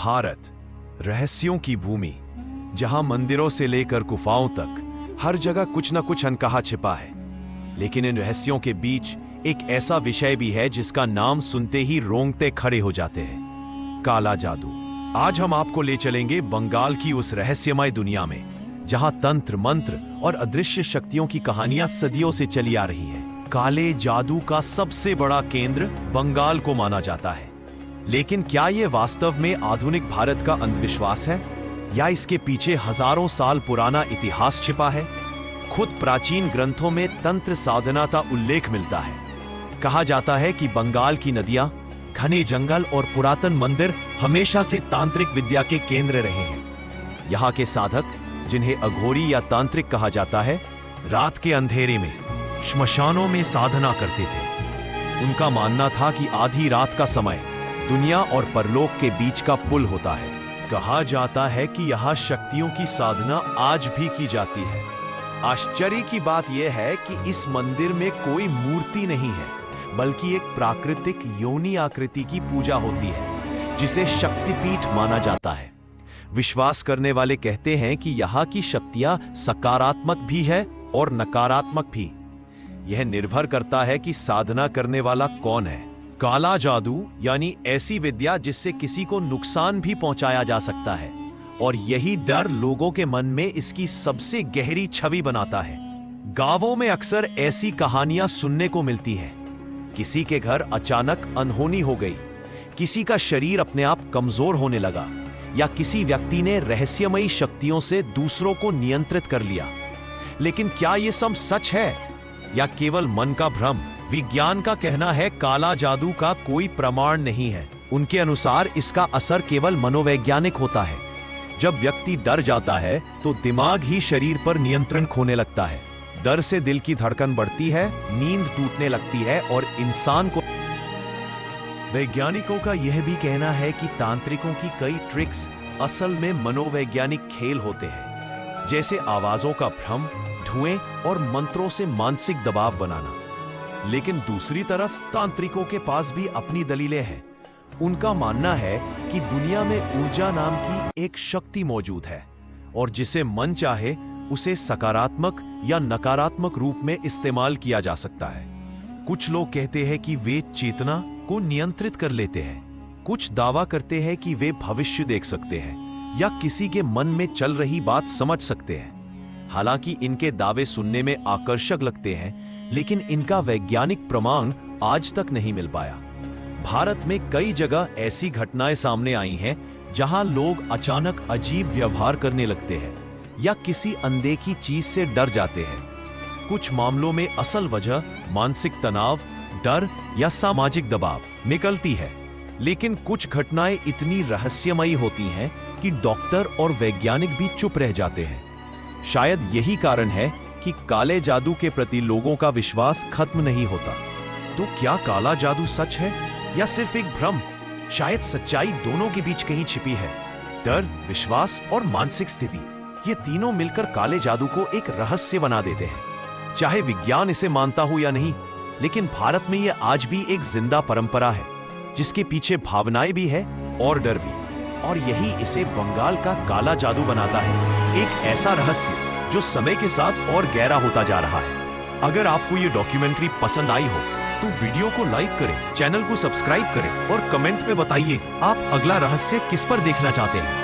भारत रहस्यों की भूमि, जहां मंदिरों से लेकर गुफाओं तक हर जगह कुछ न कुछ अनकहा छिपा है। लेकिन इन रहस्यों के बीच एक ऐसा विषय भी है जिसका नाम सुनते ही रोंगटे खड़े हो जाते हैं, काला जादू। आज हम आपको ले चलेंगे बंगाल की उस रहस्यमय दुनिया में जहां तंत्र मंत्र और अदृश्य शक्तियों की कहानियां सदियों से चली आ रही है। काले जादू का सबसे बड़ा केंद्र बंगाल को माना जाता है, लेकिन क्या यह वास्तव में आधुनिक भारत का अंधविश्वास है या इसके पीछे हजारों साल पुराना इतिहास छिपा है? खुद प्राचीन ग्रंथों में तंत्र साधना का उल्लेख मिलता है। कहा जाता है कि बंगाल की नदियां, घने जंगल और पुरातन मंदिर हमेशा से तांत्रिक विद्या के केंद्र रहे हैं। यहाँ के साधक, जिन्हें अघोरी या तांत्रिक कहा जाता है, रात के अंधेरे में श्मशानों में साधना करते थे। उनका मानना था कि आधी रात का समय दुनिया और परलोक के बीच का पुल होता है। कहा जाता है कि यहाँ शक्तियों की साधना आज भी की जाती है। आश्चर्य की बात यह है कि इस मंदिर में कोई मूर्ति नहीं है, बल्कि एक प्राकृतिक योनि आकृति की पूजा होती है, जिसे शक्तिपीठ माना जाता है। विश्वास करने वाले कहते हैं कि यहाँ की शक्तियां सकारात्मक भी है और नकारात्मक भी। यह निर्भर करता है कि साधना करने वाला कौन है। काला जादू यानी ऐसी विद्या जिससे किसी को नुकसान भी पहुंचाया जा सकता है, और यही डर लोगों के मन में इसकी सबसे गहरी छवि बनाता है। गांवों में अक्सर ऐसी कहानियां सुनने को मिलती हैं। किसी के घर अचानक अनहोनी हो गई, किसी का शरीर अपने आप कमजोर होने लगा, या किसी व्यक्ति ने रहस्यमयी शक्तियों से दूसरों को नियंत्रित कर लिया। लेकिन क्या यह सब सच है या केवल मन का भ्रम? विज्ञान का कहना है काला जादू का कोई प्रमाण नहीं है। उनके अनुसार इसका असर केवल मनोवैज्ञानिक होता है। जब व्यक्ति डर जाता है तो दिमाग ही शरीर पर नियंत्रण खोने लगता है। डर से दिल की धड़कन बढ़ती है, नींद टूटने लगती है और इंसान को। वैज्ञानिकों का यह भी कहना है कि तांत्रिकों की कई ट्रिक्स असल में मनोवैज्ञानिक खेल होते हैं, जैसे आवाजों का भ्रम, धुएं और मंत्रों से मानसिक दबाव बनाना। लेकिन दूसरी तरफ तांत्रिकों के पास भी अपनी दलीलें हैं। उनका मानना है कि दुनिया में ऊर्जा नाम की एक शक्ति मौजूद है, और जिसे मन चाहे उसे सकारात्मक या नकारात्मक रूप में इस्तेमाल किया जा सकता है। कुछ लोग कहते हैं कि वे चेतना को नियंत्रित कर लेते हैं। कुछ दावा करते हैं कि वे भविष्य देख सकते हैं या किसी के मन में चल रही बात समझ सकते हैं। हालांकि इनके दावे सुनने में आकर्षक लगते हैं, लेकिन इनका वैज्ञानिक प्रमाण आज तक नहीं मिल पाया। भारत में कई जगह ऐसी घटनाएं सामने आई हैं जहां लोग अचानक अजीब व्यवहार करने लगते हैं या किसी अनदेखी चीज से डर जाते हैं। कुछ मामलों में असल वजह मानसिक तनाव, डर या सामाजिक दबाव निकलती है। लेकिन कुछ घटनाएं इतनी रहस्यमयी होती हैं कि डॉक्टर और वैज्ञानिक भी चुप रह जाते हैं। शायद यही कारण है कि काले जादू के प्रति लोगों का विश्वास खत्म नहीं होता। तो क्या काला जादू सच है या सिर्फ एक भ्रम? शायद सच्चाई दोनों के बीच कहीं छिपी है। डर, विश्वास और मानसिक स्थिति, ये तीनों मिलकर काले जादू को एक रहस्य बना देते हैं। चाहे विज्ञान इसे मानता हो या नहीं, लेकिन भारत में यह आज भी एक जिंदा परंपरा है, जिसके पीछे भावनाएं भी है और डर भी। और यही इसे बंगाल का काला जादू बनाता है, एक ऐसा रहस्य जो समय के साथ और गहरा होता जा रहा है। अगर आपको ये डॉक्यूमेंट्री पसंद आई हो तो वीडियो को लाइक करें, चैनल को सब्सक्राइब करें और कमेंट में बताइए आप अगला रहस्य किस पर देखना चाहते हैं।